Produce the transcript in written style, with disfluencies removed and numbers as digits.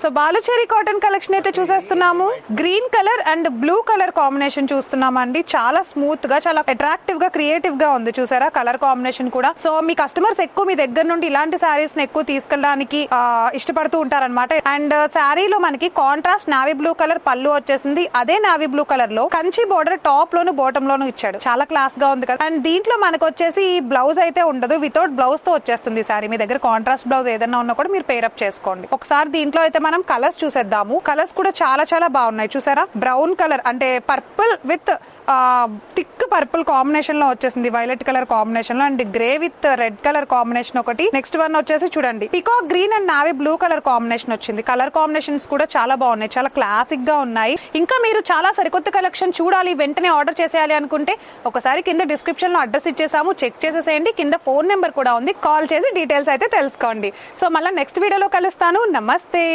So బాలుచేరి cotton collection అయితే చూసేస్తున్నాము. Green colour and blue colour combination చూస్తున్నాం అండి. చాలా స్మూత్ గా, చాలా అట్రాక్టివ్ గా, క్రియేటివ్ గా ఉంది. చూసారా కలర్ కాంబినేషన్ కూడా. సో మీ కస్టమర్స్ ఎక్కువ మీ దగ్గర నుండి ఇలాంటి శారీస్ ని ఎక్కువ తీసుకెళ్ళడానికి ఇష్టపడుతూ ఉంటారన్నమాట. అండ్ శారీలో మనకి కాంట్రాస్ట్ నావీ బ్లూ కలర్ పళ్ళు వచ్చేసింది. అదే నావీ బ్లూ కలర్ లో కంచి బోర్డర్ టాప్ లోను బాటమ్ లోను ఇచ్చాడు. చాలా క్లాస్ గా ఉంది కదా. అండ్ దీంట్లో మనకు వచ్చేసి బ్లౌజ్ అయితే ఉండదు, వితౌట్ బ్లౌజ్ తో వచ్చేస్తుంది శారీ. మీ దగ్గర కాంట్రాస్ట్ బ్లౌజ్ ఏదైనా ఉన్నా కూడా మీరు పేరప్ చేసుకోండి. ఒకసారి దీంట్లో అయితే మనం కలర్స్ చూసేద్దాము. కలర్స్ కూడా చాలా చాలా బాగున్నాయి. చూసారా బ్రౌన్ కలర్ అంటే purple with thick purple combination లో వచ్చేసింది, వైలెట్ కలర్ కాంబినేషన్ లో. And grey with red colour combination ఒకటి. నెక్స్ట్ వన్ వచ్చేసి చూడండి peacock green and navy blue colour combination వచ్చింది. కలర్ కాంబినేషన్స్ కూడా చాలా బాగున్నాయి, చాలా క్లాసిక్ గా ఉన్నాయి. ఇంకా మీరు చాలా సరికొత్త కలెక్షన్ చూడాలి, వెంటనే ఆర్డర్ చేసేయాలి అనుకుంటే ఒకసారి కింద డిస్క్రిప్షన్ లో అడ్రస్ ఇచ్చేసాము, చెక్ చేసేసేయండి. కింద ఫోన్ నెంబర్ కూడా ఉంది, కాల్ చేసి డీటెయిల్స్ అయితే తెలుసుకోండి. సో మళ్ళీ నెక్స్ట్ వీడియోలో కలుస్తాను. నమస్తే.